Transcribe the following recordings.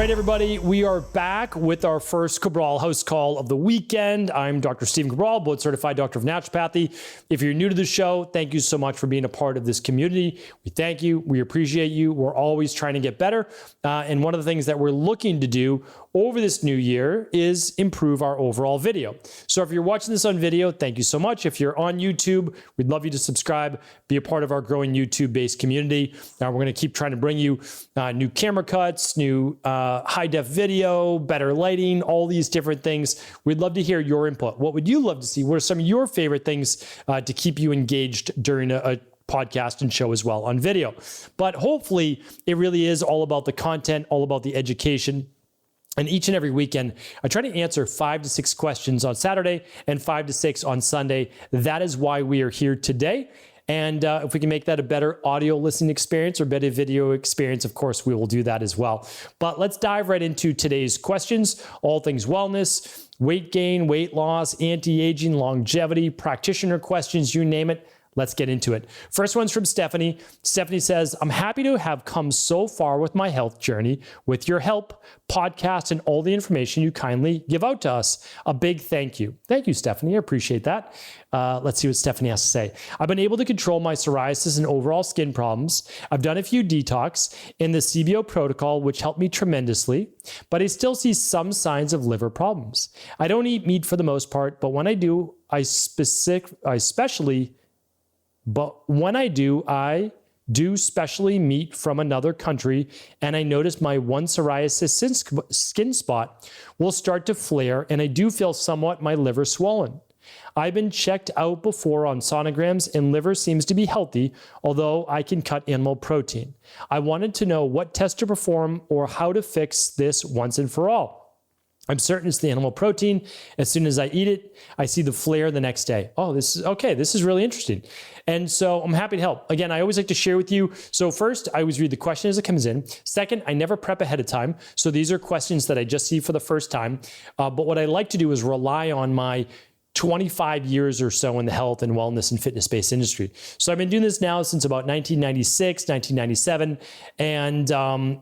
right, everybody, we are back with our first Cabral HouseCall of the weekend. I'm Dr. Stephen Cabral, board certified doctor of naturopathy. If you're new to the show, thank you so much for being a part of this community. We thank you. We appreciate you. We're always trying to get better. And one of the things that we're looking to do over this new year is improve our overall video. So if you're watching this on video, thank you so much. If you're on YouTube, we'd love you to subscribe, be a part of our growing YouTube-based community. We're going to keep trying to bring you new camera cuts, new high-def video, better lighting, all these different things. We'd love to hear your input. What would you love to see? What are some of your favorite things to keep you engaged during a podcast and show as well on video? But hopefully, it really is all about the content, all about the education. And each and every weekend, I try to answer 5 to 6 questions on Saturday and 5 to 6 on Sunday. That is why we are here today. And if we can make that a better audio listening experience or better video experience, of course, we will do that as well. But let's dive right into today's questions. All things wellness, weight gain, weight loss, anti-aging, longevity, practitioner questions, you name it. Let's get into it. First one's from Stephanie. Stephanie says, I'm happy to have come so far with my health journey. With your help, podcast, and all the information you kindly give out to us. A big thank you. Thank you, Stephanie. I appreciate that. Let's see what Stephanie has to say. I've been able to control my psoriasis and overall skin problems. I've done a few detox in the CBO protocol, which helped me tremendously, but I still see some signs of liver problems. I don't eat meat for the most part, but when I do, I do specially meat from another country, and I notice my one psoriasis skin spot will start to flare, and I do feel somewhat my liver swollen. I've been checked out before on sonograms, and liver seems to be healthy, although I can cut animal protein. I wanted to know what test to perform or how to fix this once and for all. I'm certain it's the animal protein. As soon as I eat it, I see the flare the next day. Oh, this is okay. This is really interesting. And so I'm happy to help. Again, I always like to share with you. So first, I always read the question as it comes in. Second, I never prep ahead of time. So these are questions that I just see for the first time. But what I like to do is rely on my 25 years or so in the health and wellness and fitness-based industry. So I've been doing this now since about 1996, 1997. And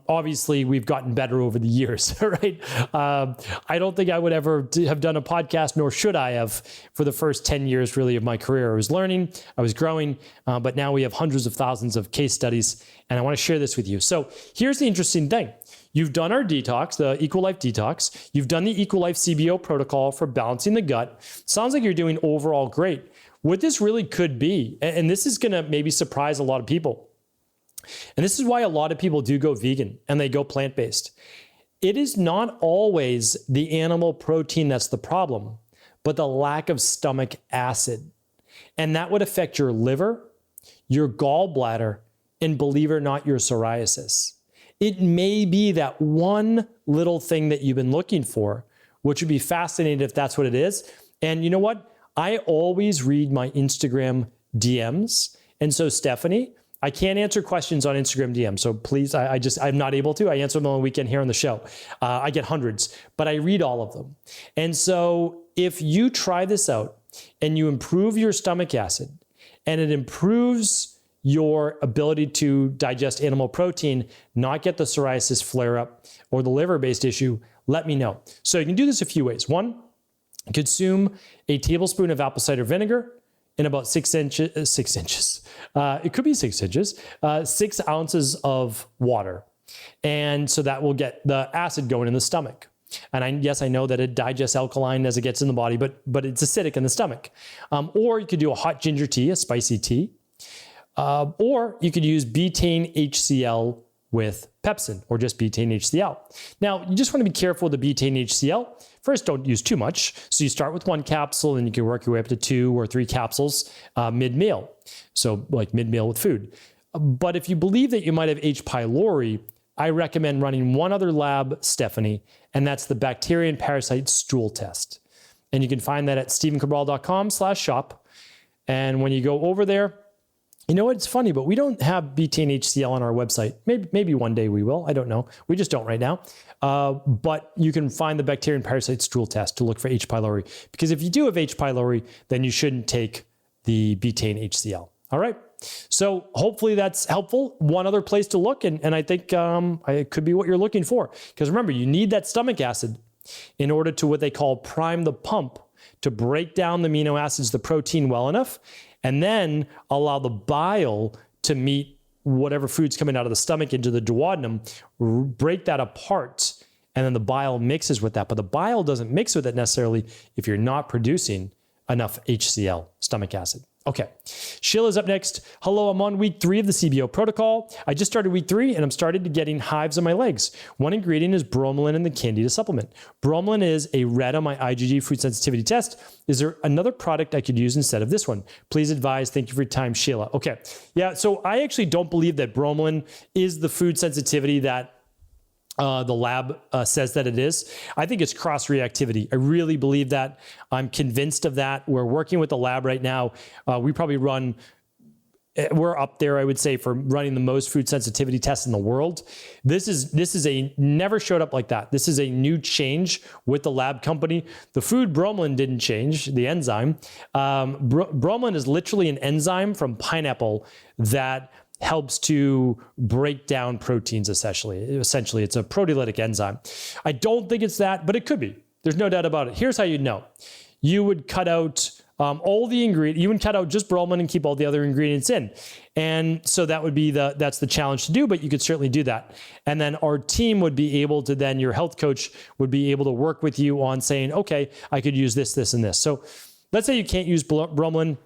obviously we've gotten better over the years, right? I don't think I would ever have done a podcast, nor should I have, for the first 10 years really of my career. I was learning, I was growing, but now we have hundreds of thousands of case studies, and I want to share this with you. So here's the interesting thing. You've done our detox, the EcoLife detox. You've done the EcoLife CBO protocol for balancing the gut. Sounds like you're doing overall great. What this really could be, and this is going to maybe surprise a lot of people, and this is why a lot of people do go vegan and they go plant-based. It is not always the animal protein that's the problem, but the lack of stomach acid. And that would affect your liver, your gallbladder, and believe it or not, your psoriasis. It may be that one little thing that you've been looking for, which would be fascinating if that's what it is. And you know what? I always read my Instagram DMs. And so, Stephanie, I can't answer questions on Instagram DMs. So please, I'm not able to. I answer them on the weekend here on the show. I get hundreds, but I read all of them. And so if you try this out and you improve your stomach acid and it improves your ability to digest animal protein, not get the psoriasis flare up or the liver-based issue, let me know. So you can do this a few ways. One, consume a tablespoon of apple cider vinegar in about 6 inches. It could be 6 inches, 6 ounces of water. And so that will get the acid going in the stomach. And yes, I know that it digests alkaline as it gets in the body, but it's acidic in the stomach. Or you could do a hot ginger tea, a spicy tea. Or you could use betaine HCl with pepsin, or just betaine HCl. Now, you just want to be careful with the betaine HCl. First, don't use too much. So you start with 1 capsule, and you can work your way up to 2 or 3 capsules mid-meal. So like mid-meal with food. But if you believe that you might have H. pylori, I recommend running one other lab, Stephanie, and that's the bacteria and parasite stool test. And you can find that at stephencabral.com/shop. And when you go over there, you know what? It's funny, but we don't have betaine HCl on our website. Maybe one day we will. I don't know. We just don't right now. But you can find the bacteria and parasite stool test to look for H. pylori. Because if you do have H. pylori, then you shouldn't take the betaine HCl. All right? So hopefully that's helpful. One other place to look, and I think it could be what you're looking for. Because remember, you need that stomach acid in order to what they call prime the pump, to break down the amino acids, the protein well enough, and then allow the bile to meet whatever food's coming out of the stomach into the duodenum, break that apart, and then the bile mixes with that. But the bile doesn't mix with it necessarily if you're not producing enough HCl, stomach acid. Okay, Sheila's up next. Hello, I'm on week 3 of the CBO protocol. I just started week 3 and I'm started getting hives on my legs. One ingredient is bromelain in the Candida supplement. Bromelain is a red on my IgG food sensitivity test. Is there another product I could use instead of this one? Please advise. Thank you for your time, Sheila. Okay, yeah, so I actually don't believe that bromelain is the food sensitivity that the lab says that it is. I think it's cross-reactivity. I really believe that. I'm convinced of that. We're working with the lab right now. We probably we're up there, I would say, for running the most food sensitivity tests in the world. This is never showed up like that. This is a new change with the lab company. The food bromelain didn't change, the enzyme. Bromelain is literally an enzyme from pineapple that helps to break down proteins, essentially. It's a proteolytic enzyme. I don't think it's that, but it could be. There's no doubt about it. Here's how you'd know. You would cut out all the ingredients. You would cut out just bromelain and keep all the other ingredients in. And so that would be that's the challenge to do, but you could certainly do that. And then our team would be able to then, your health coach would be able to work with you on saying, okay, I could use this, this, and this. So let's say you can't use bromelain,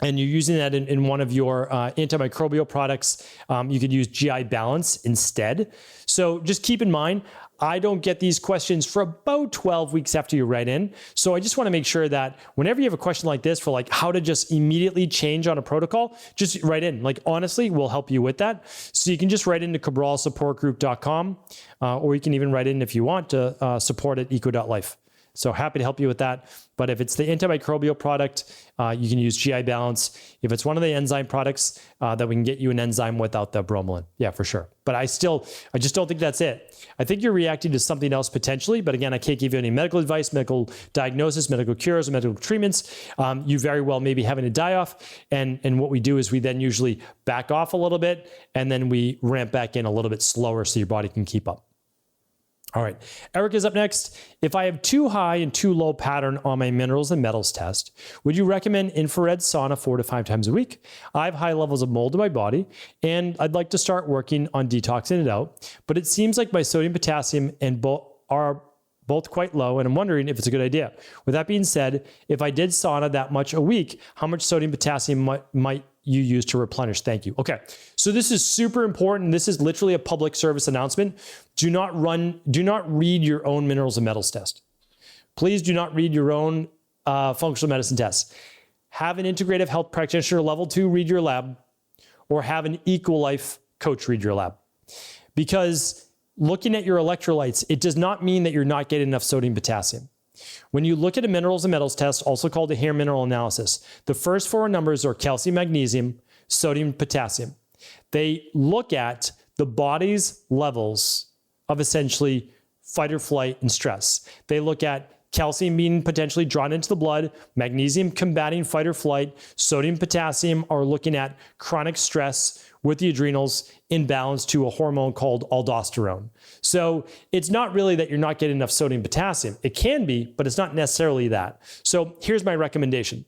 and you're using that in one of your antimicrobial products, you could use GI Balance instead. So just keep in mind, I don't get these questions for about 12 weeks after you write in. So I just want to make sure that whenever you have a question like this for like how to just immediately change on a protocol, just write in. Like honestly, we'll help you with that. So you can just write into cabralsupportgroup.com, or you can even write in if you want to support@eco.life. So happy to help you with that. But if it's the antimicrobial product, you can use GI Balance. If it's one of the enzyme products, that we can get you an enzyme without the bromelain. Yeah, for sure. But I just don't think that's it. I think you're reacting to something else potentially. But again, I can't give you any medical advice, medical diagnosis, medical cures, or medical treatments. You very well may be having a die-off. And what we do is we then usually back off a little bit, and then we ramp back in a little bit slower so your body can keep up. All right, Eric is up next. If I have too high and too low pattern on my minerals and metals test, would you recommend infrared sauna 4 to 5 times a week? I have high levels of mold in my body, and I'd like to start working on detoxing it out, but it seems like my sodium, potassium, and are both quite low, and I'm wondering if it's a good idea. With that being said, if I did sauna that much a week, how much sodium, potassium might you use to replenish? Thank you. Okay, so this is super important. This is literally a public service announcement. Do not read your own minerals and metals test. Please do not read your own functional medicine tests. Have an integrative health practitioner level 2 read your lab, or have an EcoLife coach read your lab. Because looking at your electrolytes, it does not mean that you're not getting enough sodium, potassium. When you look at a minerals and metals test, also called a hair mineral analysis, the first 4 numbers are calcium, magnesium, sodium, potassium. They look at the body's levels of essentially fight or flight and stress. They look at calcium being potentially drawn into the blood, magnesium combating fight or flight, sodium, potassium are looking at chronic stress with the adrenals in balance to a hormone called aldosterone. So it's not really that you're not getting enough sodium, potassium. It can be, but it's not necessarily that. So here's my recommendation,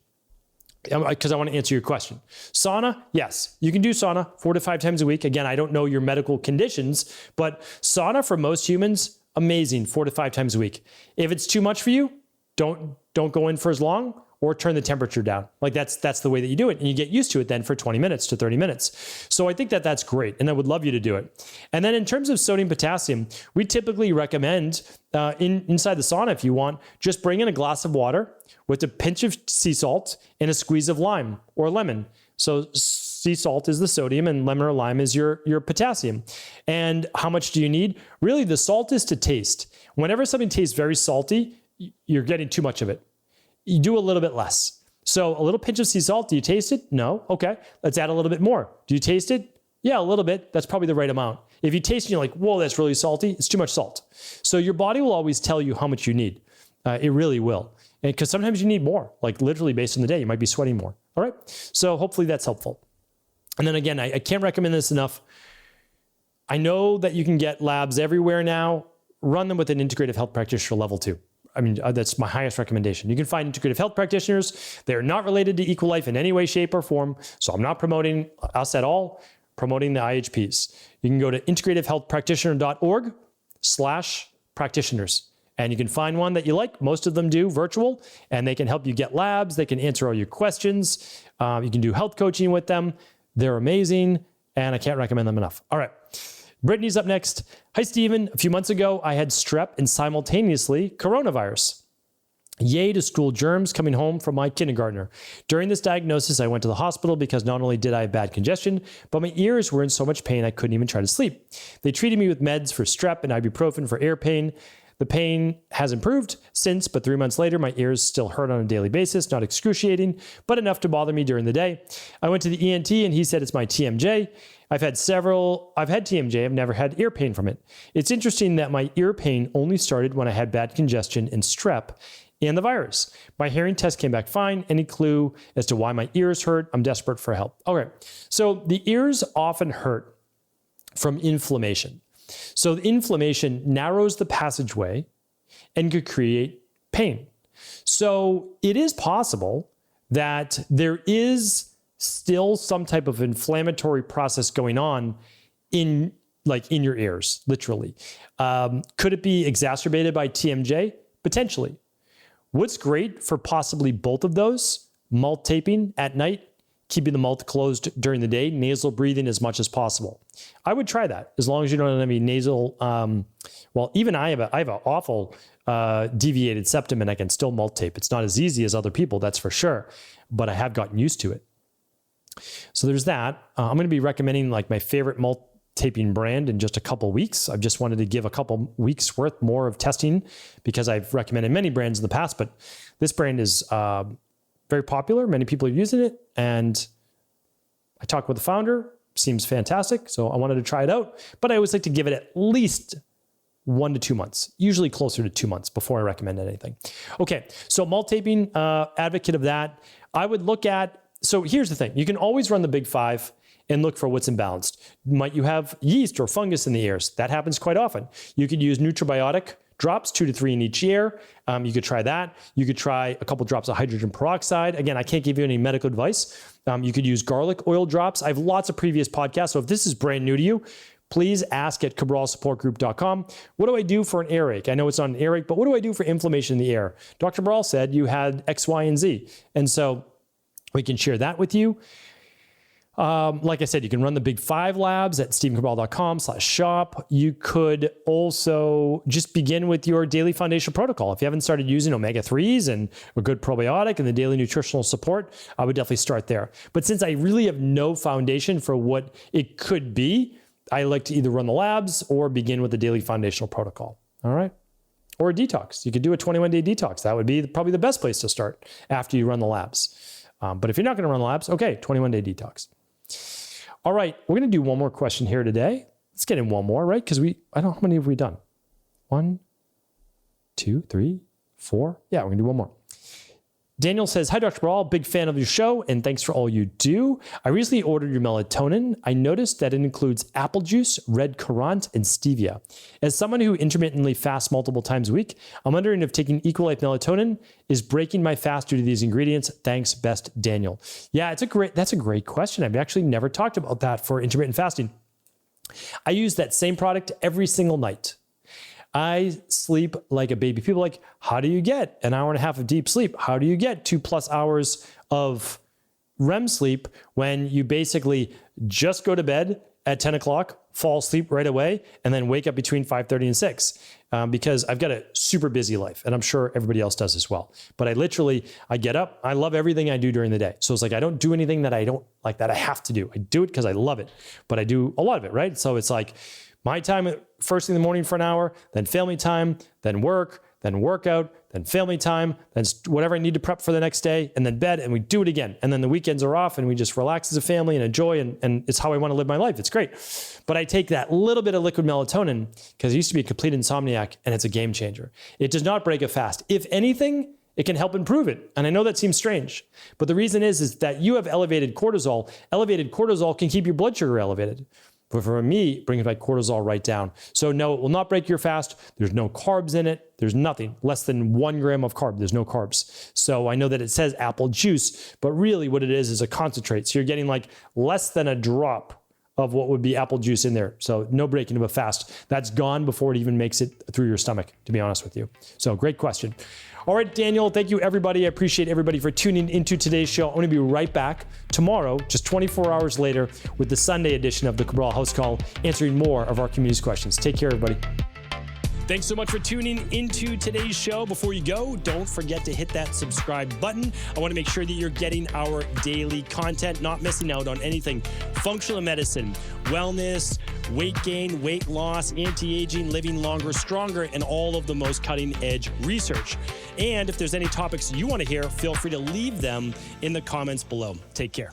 because I want to answer your question. Sauna, yes, you can do sauna 4 to 5 times a week. Again, I don't know your medical conditions, but sauna for most humans, amazing, 4 to 5 times a week. If it's too much for you, don't go in for as long, or turn the temperature down. Like that's the way that you do it. And you get used to it then for 20 minutes to 30 minutes. So I think that that's great. And I would love you to do it. And then in terms of sodium, potassium, we typically recommend inside the sauna, if you want, just bring in a glass of water with a pinch of sea salt and a squeeze of lime or lemon. So sea salt is the sodium and lemon or lime is your potassium. And how much do you need? Really, the salt is to taste. Whenever something tastes very salty, you're getting too much of it. You do a little bit less. So a little pinch of sea salt, do you taste it? No? Okay, let's add a little bit more. Do you taste it? Yeah, a little bit. That's probably the right amount. If you taste it and you're like, whoa, that's really salty, it's too much salt. So your body will always tell you how much you need. It really will. And because sometimes you need more, like literally based on the day, you might be sweating more. All right, so hopefully that's helpful. And then again, I can't recommend this enough. I know that you can get labs everywhere now. Run them with an integrative health practitioner level 2. I mean, that's my highest recommendation. You can find integrative health practitioners. They're not related to Equilife in any way, shape, or form. So I'm not promoting us at all, promoting the IHPs. You can go to integrativehealthpractitioner.org/practitioners. And you can find one that you like. Most of them do virtual, and they can help you get labs. They can answer all your questions. You can do health coaching with them. They're amazing, and I can't recommend them enough. All right. Brittany's up next. Hi, Stephen. A few months ago, I had strep and simultaneously coronavirus. Yay to school germs coming home from my kindergartner. During this diagnosis, I went to the hospital because not only did I have bad congestion, but my ears were in so much pain I couldn't even try to sleep. They treated me with meds for strep and ibuprofen for ear pain. The pain has improved since, but 3 months later, my ears still hurt on a daily basis, not excruciating, but enough to bother me during the day. I went to the ENT and he said it's my TMJ. I've had TMJ, I've never had ear pain from it. It's interesting that my ear pain only started when I had bad congestion and strep and the virus. My hearing test came back fine. Any clue as to why my ears hurt? I'm desperate for help. Okay, so the ears often hurt from inflammation. So the inflammation narrows the passageway and could create pain. So it is possible that there is still some type of inflammatory process going on in your ears, literally. Could it be exacerbated by TMJ? Potentially. What's great for possibly both of those? Malt taping at night, keeping the mouth closed during the day, nasal breathing as much as possible. I would try that as long as you don't have any nasal. Even I have an awful deviated septum and I can still malt tape. It's not as easy as other people, that's for sure, but I have gotten used to it. So there's that. I'm going to be recommending like my favorite malt taping brand in just a couple weeks. I've just wanted to give a couple weeks worth more of testing because I've recommended many brands in the past, but this brand is very popular. Many people are using it. And I talked with the founder, seems fantastic. So I wanted to try it out, but I always like to give it at least 1 to 2 months, usually closer to 2 months before I recommend anything. Okay. So malt taping, advocate of that. I would look at, so here's the thing. You can always run the big 5 and look for what's imbalanced. Might you have yeast or fungus in the ears? That happens quite often. You could use nutribiotic drops, 2 to 3 in each ear. You could try that. You could try a couple drops of hydrogen peroxide. Again, I can't give you any medical advice. You could use garlic oil drops. I have lots of previous podcasts. So if this is brand new to you, please ask at cabralsupportgroup.com. What do I do for an earache? I know it's not an earache, but what do I do for inflammation in the ear? Dr. Cabral said you had X, Y, and Z. And so we can share that with you. Like I said, you can run the big 5 labs at stephencabral.com/shop. You could also just begin with your daily foundational protocol. If you haven't started using omega-3s and a good probiotic and the daily nutritional support, I would definitely start there. But since I really have no foundation for what it could be, I like to either run the labs or begin with the daily foundational protocol. All right. Or a detox. You could do a 21-day detox. That would be probably the best place to start after you run the labs. But if you're not going to run the labs, okay, 21-day detox. All right, we're going to do one more question here today. Let's get in one more, right? Because I don't know, how many have we done? 1, 2, 3, 4. Yeah, we're going to do one more. Daniel says, hi, Dr. Cabral, big fan of your show, and thanks for all you do. I recently ordered your melatonin. I noticed that it includes apple juice, red currant, and stevia. As someone who intermittently fasts multiple times a week, I'm wondering if taking Equilife melatonin is breaking my fast due to these ingredients. Thanks, best Daniel. Yeah, that's a great question. I've actually never talked about that for intermittent fasting. I use that same product every single night. I sleep like a baby. People are like, how do you get an hour and a half of deep sleep? How do you get 2+ hours of REM sleep when you basically just go to bed at 10 o'clock, fall asleep right away, and then wake up between 5:30 and 6? Because I've got a super busy life, and I'm sure everybody else does as well. But I get up. I love everything I do during the day. So it's like I don't do anything that I don't like that I have to do. I do it because I love it, but I do a lot of it, right? So it's like my time first thing in the morning for an hour, then family time, then work, then workout, then family time, then whatever I need to prep for the next day, and then bed, and we do it again. And then the weekends are off, and we just relax as a family and enjoy, and it's how I want to live my life. It's great. But I take that little bit of liquid melatonin because I used to be a complete insomniac, and it's a game changer. It does not break a fast. If anything, it can help improve it. And I know that seems strange, but the reason is that you have elevated cortisol. Elevated cortisol can keep your blood sugar elevated. But for me, it brings my cortisol right down. So no, it will not break your fast. There's no carbs in it. There's nothing, less than 1 gram of carb. There's no carbs. So I know that it says apple juice, but really what it is a concentrate. So you're getting like less than a drop of what would be apple juice in there. So no breaking of a fast. That's gone before it even makes it through your stomach, to be honest with you. So great question. All right, Daniel, thank you, everybody. I appreciate everybody for tuning into today's show. I'm going to be right back tomorrow, just 24 hours later, with the Sunday edition of the Cabral House Call, answering more of our community's questions. Take care, everybody. Thanks so much for tuning into today's show. Before you go, don't forget to hit that subscribe button. I want to make sure that you're getting our daily content, not missing out on anything. Functional medicine, wellness, weight gain, weight loss, anti-aging, living longer, stronger, and all of the most cutting-edge research. And if there's any topics you want to hear, feel free to leave them in the comments below. Take care.